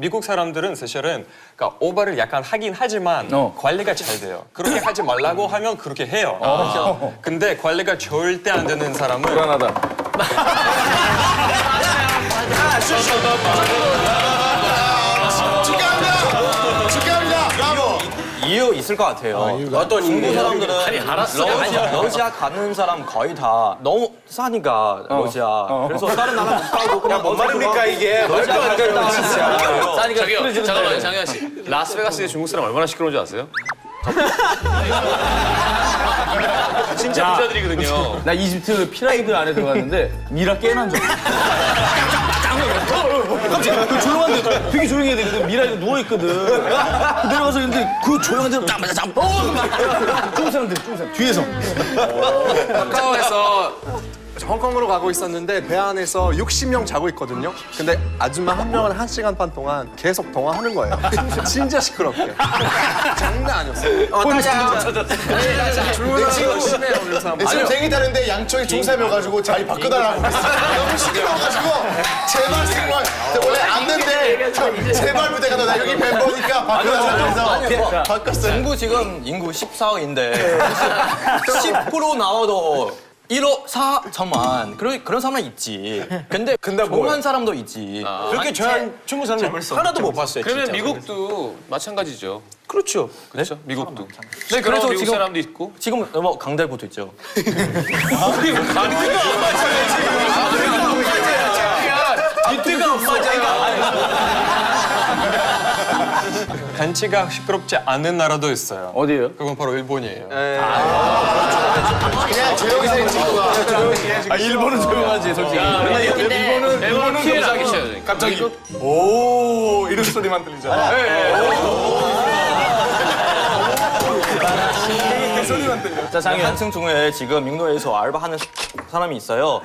미국 사람들은 사실은 그러니까 오버를 약간 하긴 하지만 관리가 잘 돼요. 그렇게 하지 말라고 하면 그렇게 해요. 근데 관리가 절대 안 되는 사람은 불안하다. 축하합니다. 브라보. 이유 있을 것 같아요. 어떤 인구 사람들은 아니 러시아 가는 사람 거의 다 너무 싸니까 러시아. 그래서 다른 나라 못 가고 그냥 뭔 말입니까 이게? 말도 안 되는 진짜. 싸니까 저기요, 잠깐만요, 장현 씨. 라스베가스에 중국 사람 얼마나 시끄러운지 아세요? 진짜 부자들이거든요. 나 이집트 피라미드 안에 들어갔는데 미라 깨난 줄 알았어. 깜짝이야. 그 조용한데 되게 조용해야 되거든. 미라가 누워있거든. 내려가서 있는데 그 조용한 데로 짱 중국 사람들 뒤에서. 카카오에서 홍콩으로 가고 있었는데 배 안에서 60명 자고 있거든요. 근데 아줌마 한 명은 1시간 반 동안 계속 통화하는 거예요. 진짜 시끄럽게. 장난 아니었어요. 중국어 심해요, 우리 사람. 지금 생일다는데 양쪽이 중삼이어가지고 자리 바꿔달라고 했어. 너무 시끄러워가지고 제발 정말 원래 앉는데 제발 부대가 나 여기 멤버니까 바꿔달라고 해서 바꿨어요. 중국 지금 인구 14억인데 10% 나와도 1억 4천만 그런 사람은 있지. 근데 조용한 사람도 있지. 그렇게 조용한 중국 사람들 하나도 못 봤어요. 그러면 진짜. 미국도 마찬가지죠. 그렇죠. 그렇죠? 미국도. 네, 그래서 미국 지금 사람도 있고. 지금 뭐 강대구도 있죠. 이때가 엄마잖아. 단체가 시끄럽지 않은 나라도 있어요. 어디예요? 그건 바로 일본이에요. 그냥 조용히 생긴 친구가 일본은 조용하지 솔직히. 일본은 피해를 하기 싫어요. 갑자기 오 이런 소리만 들리잖아. 자, 장애 한층 중에 지금 인도에서 알바하는 사람이 있어요.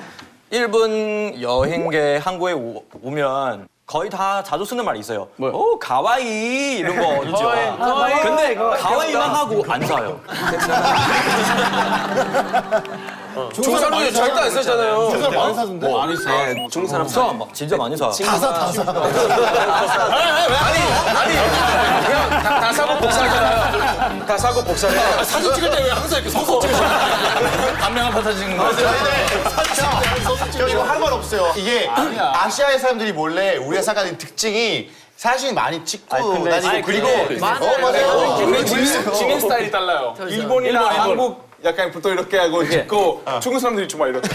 일본 여행객 한국에 오면 거의 다 자주 쓰는 말이 있어요. 오, 가와이 이런 거 있죠. 근데 가와이만 하고 안 사요. 중국 사람들 절대 안 썼잖아요. 그 사람 많이 사던데. 많이 써. 중국 사람 사, 막 진짜 많이 사. 다 사. 다 사고 복사하잖아요. 다 사고 복사해. 사진 찍을 때 왜 항상 이렇게 서서 찍으셔? 단명한 파사 찍는 거. 저 이거 할 말 없어요. 이게 아시아의 사람들이 몰래 우리가 생각하는 특징이 사실 많이 찍고 다니고 그리고 맞아요. 근데 찍는 스타일이 달라요. 일본이나 한국 약간 보통 이렇게 하고 찍고 중국 사람들이 정말 이렇게.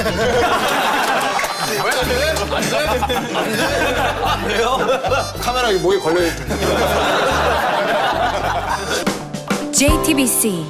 카메라 목에 걸려 있는. JTBC